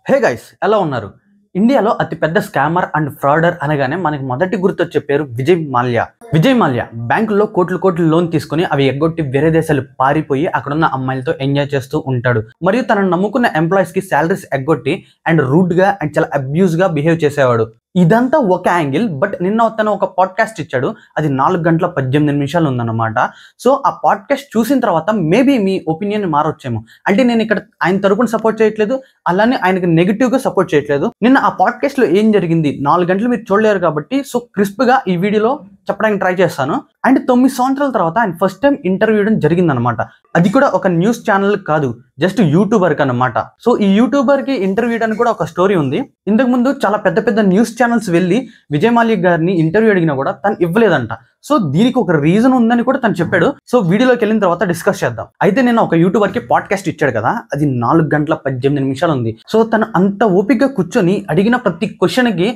Hey guys, ఎలా ఉన్నారు? ఇండియాలో అతిపెద్ద స్కామర్ అండ్ ఫ్రాడర్ అనగానే మనకి మొదటి గుర్తొచ్చే పేరు విజయ్ మాల్యా. విజయ్ మాల్యా బ్యాంకుల్లో కోట్లు లోన్ తీసుకుని అవి ఎగ్గొట్టి వేరే దేశాలు పారిపోయి అక్కడున్న అమ్మాయిలతో ఎంజాయ్ చేస్తూ ఉంటాడు. మరియు తనను నమ్ముకున్న ఎంప్లాయీస్ కి శాలరీస్ ఎగ్గొట్టి అండ్ రూడ్ గా అండ్ చాలా అబ్యూజ్ గా బిహేవ్ చేసేవాడు. ఇదంతా ఒక యాంగిల్. బట్ నిన్న తను ఒక పాడ్కాస్ట్ ఇచ్చాడు. అది 4 గంటల 18 నిమిషాలు ఉందన్నమాట. సో ఆ పాడ్కాస్ట్ చూసిన తర్వాత మేబీ మీ ఒపీనియన్ మారొచ్చేమో. అంటే నేను ఇక్కడ ఆయన తరపున సపోర్ట్ చేయట్లేదు, అలానే ఆయనకి నెగిటివ్ గా సపోర్ట్ చేయట్లేదు. నిన్న ఆ పాడ్కాస్ట్ లో ఏం జరిగింది 4 గంటలు మీరు చూడలేరు కాబట్టి సో క్రిస్ప్ గా ఈ వీడియోలో చెప్పడానికి ట్రై చేస్తాను. అండ్ 9 సంవత్సరాల తర్వాత ఆయన ఫస్ట్ టైం ఇంటర్వ్యూ ఇవ్వడం జరిగిందనమాట. అది కూడా ఒక న్యూస్ ఛానల్ కాదు, జస్ట్ యూట్యూబర్ కి అనమాట. సో ఈ యూట్యూబర్ కి ఇంటర్వ్యూ ఇవ్వడానికి కూడా ఒక స్టోరీ ఉంది. ఇంతకు ముందు చాలా పెద్ద న్యూస్ ఛానల్స్ వెళ్ళి విజయ్ మాల్యా గారిని ఇంటర్వ్యూ అడిగినా కూడా తను ఇవ్వలేదంట. సో దీనికి ఒక రీజన్ ఉందని కూడా తను చెప్పాడు. సో వీడియోలోకి వెళ్ళిన తర్వాత డిస్కస్ చేద్దాం. అయితే నేను ఒక యూట్యూబర్ కి పాడ్కాస్ట్ ఇచ్చాడు కదా, అది 4 గంటల 18 నిమిషాలు ఉంది. సో తను అంత ఓపికగా కూర్చొని అడిగిన ప్రతి క్వశ్చన్ కి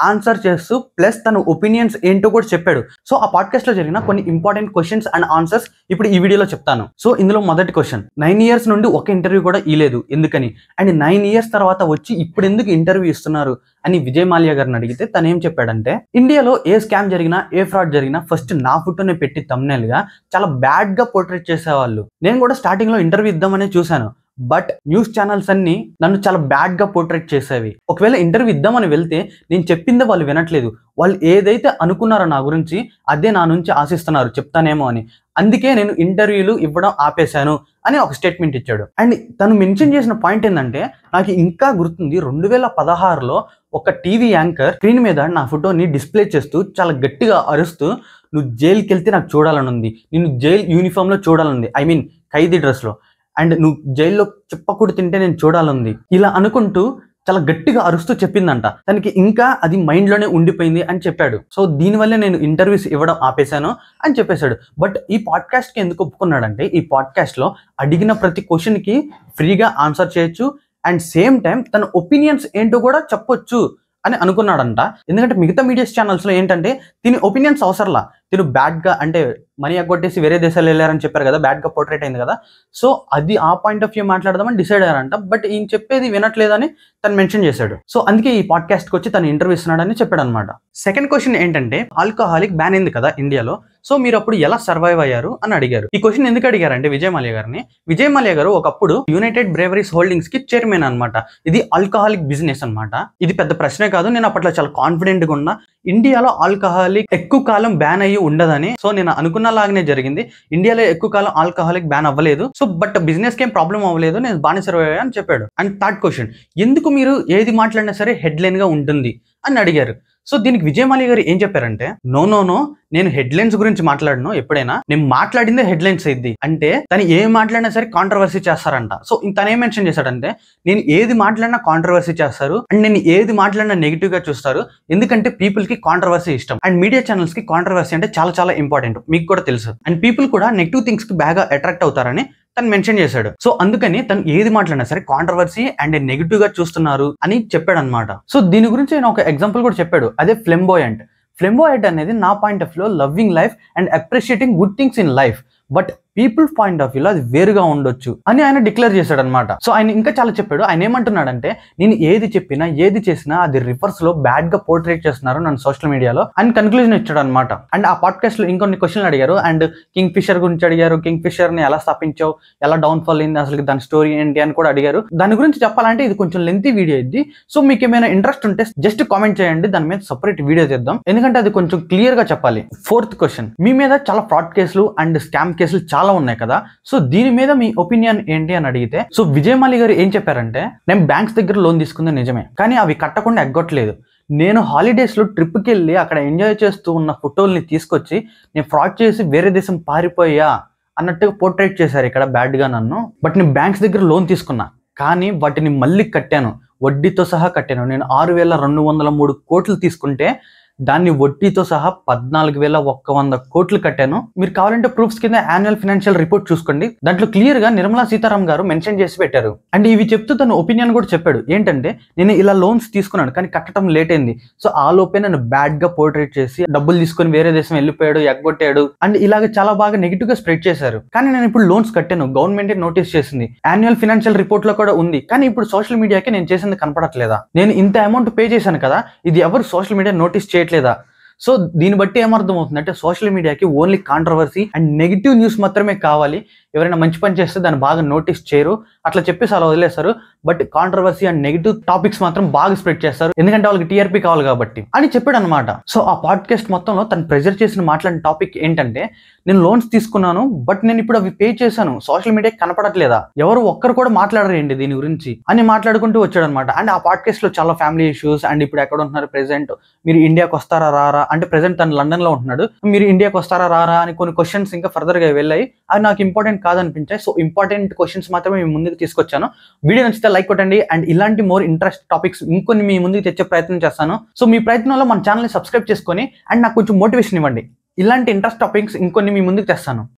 ఆన్సర్ చేస్తూ ప్లస్ తన ఒపీనియన్స్ ఏంటో కూడా చెప్పాడు. సో ఆ పాడ్కాస్ట్ లో జరిగిన కొన్ని ఇంపార్టెంట్ క్వశ్చన్స్ అండ్ ఆన్సర్స్ ఇప్పుడు ఈ వీడియోలో చెప్తాను. సో ఇందులో మొదటి క్వశ్చన్, 9 ఇయర్స్ నుండి ఒక ఇంటర్వ్యూ కూడా ఇలేదు ఎందుకని? అండ్ 9 ఇయర్స్ తర్వాత వచ్చి ఇప్పుడు ఎందుకు ఇంటర్వ్యూ ఇస్తున్నారు అని విజయ్ మాల్యా గారిని అడిగితే తను ఏం చెప్పాడంటే, ఇండియాలో ఏ స్కామ్ జరిగినా ఏ ఫ్రాడ్ జరిగినా ఫస్ట్ నా ఫోటోని పెట్టి థంబ్నెయిల్ గా చాలా బ్యాడ్ గా పోర్ట్రేట్ చేసేవాళ్ళు. నేను కూడా స్టార్టింగ్ లో ఇంటర్వ్యూ ఇద్దామనే చూశాను. బట్ న్యూస్ ఛానల్స్ అన్ని నన్ను చాలా బ్యాడ్ గా పోర్ట్రేట్ చేసేవి. ఒకవేళ ఇంటర్వ్యూ ఇద్దామని వెళ్తే నేను చెప్పిందే వాళ్ళు వినట్లేదు. వాళ్ళు ఏదైతే అనుకున్నారో నా గురించి అదే నా నుంచి ఆశిస్తున్నారు చెప్తానేమో అని. అందుకే నేను ఇంటర్వ్యూలు ఇవ్వడం ఆపేశాను అని ఒక స్టేట్మెంట్ ఇచ్చాడు. అండ్ తను మెన్షన్ చేసిన పాయింట్ ఏంటంటే, నాకు ఇంకా గుర్తుంది 2016లో ఒక టీవీ యాంకర్ స్క్రీన్ మీద నా ఫోటోని డిస్ప్లే చేస్తూ చాలా గట్టిగా అరుస్తూ, నువ్వు జైలుకి వెళ్తే నాకు చూడాలని ఉంది, నేను జైల్ యూనిఫామ్ లో చూడాలని, ఐ మీన్ ఖైదీ డ్రెస్ లో, అండ్ నువ్వు జైల్లో చెప్పకూడదు తింటే నేను చూడాలంది, ఇలా అనుకుంటూ చాలా గట్టిగా అరుస్తూ చెప్పిందంట. తనకి ఇంకా అది మైండ్ లోనే ఉండిపోయింది అని చెప్పాడు. సో దీనివల్లే నేను ఇంటర్వ్యూస్ ఇవ్వడం ఆపేశాను అని చెప్పేశాడు. బట్ ఈ పాడ్కాస్ట్ కి ఎందుకు ఒప్పుకున్నాడంటే, ఈ పాడ్కాస్ట్ లో అడిగిన ప్రతి క్వశ్చన్ కి ఫ్రీగా ఆన్సర్ చేయొచ్చు అండ్ సేమ్ టైం తన ఒపీనియన్స్ ఏంటో కూడా చెప్పొచ్చు అని అనుకున్నాడంట. ఎందుకంటే మిగతా మీడియాస్ ఛానల్స్ లో ఏంటంటే దీని ఒపీనియన్స్ అవసరంలా, తిను బ్యాడ్ గా అంటే మనీ ఎగ్గొట్టేసి వేరే దేశాలు వెళ్ళారని చెప్పారు కదా, బ్యాడ్ గా పోర్ట్రేట్ అయింది కదా. సో అది ఆ పాయింట్ ఆఫ్ వ్యూ మాట్లాడదామని డిసైడ్ అయ్యారంట. బట్ ఈయన చెప్పేది వినట్లేదని తను మెన్షన్ చేశాడు. సో అందుకే ఈ పాడ్కాస్ట్ కి వచ్చి తను ఇంటర్వ్యూ ఇస్తున్నాడని చెప్పాడు అనమాట. సెకండ్ క్వశ్చన్ ఏంటంటే, ఆల్కహాలిక్ బ్యాన్ అయింది కదా ఇండియాలో, సో మీరు అప్పుడు ఎలా సర్వైవ్ అయ్యారు అని అడిగారు. ఈ క్వశ్చన్ ఎందుకు అడిగారంటే విజయ్ మాల్యా గారిని, విజయ్ మాల్యా గారు ఒకప్పుడు యునైటెడ్ బ్రేవరీస్ హోల్డింగ్స్ కి చైర్మన్ అనమాట. ఇది ఆల్కహాలిక్ బిజినెస్ అనమాట. ఇది పెద్ద ప్రశ్నే కాదు, నేను అప్పట్లో చాలా కాన్ఫిడెంట్ గా ఉన్నా. ఇండియాలో ఆల్కహాలిక్ ఎక్కువ కాలం బ్యాన్ అయ్యి ఉండదని. సో నేను అనుకున్న లాగానే జరిగింది. ఇండియాలో ఎక్కువ కాలం ఆల్కహాలిక్ బ్యాన్ అవ్వలేదు. సో బట్ బిజినెస్ కి ఏం ప్రాబ్లం అవ్వలేదు, నేను బాగానే సర్వైవ్ అయ్యా అని చెప్పాడు. అండ్ థర్డ్ క్వశ్చన్, ఎందుకు మీరు ఏది మాట్లాడినా సరే హెడ్లైన్ గా ఉంటుంది అని అడిగారు. సో దీనికి విజయ్ మాల్యా గారు ఏం చెప్పారంటే, నో నేను హెడ్లైన్స్ గురించి మాట్లాడను, ఎప్పుడైనా నేను మాట్లాడిందే హెడ్లైన్స్ అయింది. అంటే తను ఏం మాట్లాడినా సరే కాంట్రవర్సీ చేస్తారంట. సో తను ఏం మెన్షన్ చేశాడంటే, నేను ఏది మాట్లాడినా కాంట్రవర్సీ చేస్తారు అండ్ నేను ఏది మాట్లాడినా నెగిటివ్ గా చూస్తారు, ఎందుకంటే పీపుల్ కి కాంట్రవర్సీ ఇష్టం అండ్ మీడియా ఛానల్స్ కి కాంట్రవర్సీ అంటే చాలా ఇంపార్టెంట్, మీకు కూడా తెలుసు. అండ్ పీపుల్ కూడా నెగిటివ్ థింగ్స్ కి బాగా అట్రాక్ట్ అవుతారని తను మెన్షన్ చేశాడు. సో అందుకని తను ఏది మాట్లాడినా సరే కాంట్రవర్సీ అండ్ నెగిటివ్ గా చూస్తున్నారు అని చెప్పాడు అనమాట. సో దీని గురించి నేను ఒక ఎగ్జాంపుల్ కూడా చెప్పాడు, అదే ఫ్లెంబోయంట్. ఫ్లెంబోయంట్ అనేది నా point of view loving life and appreciating good things in life. But people point of వ్యూలో అది వేరుగా ఉండొచ్చు అని ఆయన డిక్లేర్ చేశాడు అనమాట. సో ఆయన ఇంకా చాలా చెప్పాడు. ఆయన ఏమంటున్నాడంటే, నేను ఏది చెప్పినా ఏది చేసినా అది రివర్స్ లో బ్యాడ్ గా పోర్ట్రేట్ చేస్తున్నారు నన్ను సోషల్ మీడియాలో అని కన్క్లూజన్ ఇచ్చాడు అనమాట. అండ్ ఆ పాడ్కాస్ట్ లో ఇంకొన్ని క్వశ్చన్లు అడిగారు. అండ్ కింగ్ ఫిషర్ గురించి అడిగారు. కింగ్ ఫిషర్ ని ఎలా స్థాపించావు, ఎలా డౌన్ ఫాల్ అయింది, అసలు దాని స్టోరీ ఏంటి అని కూడా అడిగారు. దాని గురించి చెప్పాలంటే ఇది కొంచెం లెంతీ వీడియో ఇది. సో మీకు ఏమైనా ఇంట్రెస్ట్ ఉంటే జస్ట్ కామెంట్ చేయండి, దాని మీద సపరేట్ వీడియో చేద్దాం, ఎందుకంటే అది కొంచెం క్లియర్ గా చెప్పాలి. ఫోర్త్ క్వశ్చన్, మీ మీద చాలా ఫ్రాడ్ కేసులు అండ్ స్కామ్ కేసులు చాలా ఉన్నాయి కదా, సో దీని మీద మీ ఒపీనియన్ ఏంటి అని అడిగితే, సో విజయ్ మాల్యా గారు ఏం చెప్పారంటే, నేను బ్యాంక్స్ దగ్గర లోన్ తీసుకుంది నిజమే, కానీ అవి కట్టకుండా ఎగ్గొట్టలేదు. నేను హాలిడేస్ లో ట్రిప్కి వెళ్ళి అక్కడ ఎంజాయ్ చేస్తూ ఉన్న ఫోటోల్ని తీసుకొచ్చి నేను ఫ్రాడ్ చేసి వేరే దేశం పారిపోయా అన్నట్టుగా పోర్ట్రేట్ చేశారు ఇక్కడ బ్యాడ్ గా నన్ను. బట్ నేను బ్యాంక్స్ దగ్గర లోన్ తీసుకున్నా, కానీ వాటిని మళ్ళీ కట్టాను, వడ్డీతో సహా కట్టాను. నేను 6,203 కోట్లు తీసుకుంటే దాన్ని వడ్డీతో సహా 14,100 కోట్లు కట్టాను. మీరు కావాలంటే ప్రూఫ్స్ కింద యాన్యువల్ ఫైనాన్షియల్ రిపోర్ట్ చూసుకోండి. దాంట్లో క్లియర్ గా నిర్మలా సీతారామన్ గారు మెన్షన్ చేసి పెట్టారు. అండ్ ఇవి చెప్తూ తన ఒపీనియన్ కూడా చెప్పాడు. ఏంటంటే నేను ఇలా లోన్స్ తీసుకున్నాను కానీ కట్టడం లేట్ అయింది. సో ఆ లోపే నన్ను బ్యాడ్ గా పోర్ట్రేట్ చేసి డబ్బులు తీసుకొని వేరే దేశం వెళ్ళిపోయాడు, ఎగ్గొట్టాడు అండ్ ఇలాగ చాలా బాగా నెగిటివ్ గా స్ప్రెడ్ చేశారు. కానీ నేను ఇప్పుడు లోన్స్ కట్టాను, గవర్నమెంట్ నోటీస్ చేసింది, యాన్యువల్ ఫైనాన్షియల్ రిపోర్ట్ లో కూడా ఉంది. కానీ ఇప్పుడు సోషల్ మీడియాకి నేను చేసింది కనపడట్లేదా? నేను ఇంత అమౌంట్ పే చేశాను కదా, ఇది ఎవరు సోషల్ మీడియా నోటీస్ చేయట్లేదా? సో దీన్ని బట్టి ఏమర్థం అవుతుందంటే సోషల్ మీడియాకి only controversy and negative news మాత్రమే కావాలి. ఎవరైనా మంచి పని చేస్తే దాన్ని బాగా నోటీస్ చేయరు, అట్లా చెప్పేసి అలా వదిలేస్తారు. But controversy and negative topics మాత్రం బాగా స్ప్రెడ్ చేస్తారు, ఎందుకంటే వాళ్ళకి టీఆర్పీ కావాలి కాబట్టి అని చెప్పాడు అనమాట. సో ఆ పాడ్కాస్ట్ మొత్తంలో తను ప్రెజర్ చేసిన మాట్లాడిన టాపిక్ ఏంటంటే, నేను లోన్స్ తీసుకున్నాను బట్ నేను ఇప్పుడు అవి పే చేశాను, సోషల్ మీడియాకి కనపడట్లేదా, ఎవరు ఒక్కరు కూడా మాట్లాడరేంటి దీని గురించి అని మాట్లాడుకుంటూ వచ్చాడు అనమాట. అండ్ ఆ పాడ్కాస్ట్ లో చాలా ఫ్యామిలీ ఇష్యూస్ అండ్ ఇప్పుడు ఎక్కడ ఉంటున్నారు ప్రెసెంట్, మీరు ఇండియాకి వస్తారా రారా అంటే ప్రెసెంట్ తను లండన్ లో ఉంటున్నాడు, మీరు ఇండియాకి వస్తారా రారా అని కొన్ని క్వశ్చన్స్ ఇంకా ఫర్దర్ గా వెళ్ళాయి. అవి నాకు ఇంపార్టెంట్ కాదనిపించాయి. సో ఇంపార్టెంట్ క్వశ్చన్స్ మాత్రమే మీ ముందుకు తీసుకొచ్చాను. వీడియో నచ్చితే లైక్ కొట్టండి అండ్ ఇలాంటి మోర్ ఇంట్రెస్ట్ టాపిక్స్ ఇంకొన్ని మీ ముందుకు తెచ్చే ప్రయత్నం చేస్తాను. సో మీ ప్రయత్నంలో మన ఛానల్ని సబ్స్క్రైబ్ చేసుకొని అండ్ నాకు కొంచెం మోటివేషన్ ఇవ్వండి. ఇలాంటి ఇంట్రెస్ట్ టాపిక్స్ ఇంకొన్ని మీ ముందుకు తెస్తాను.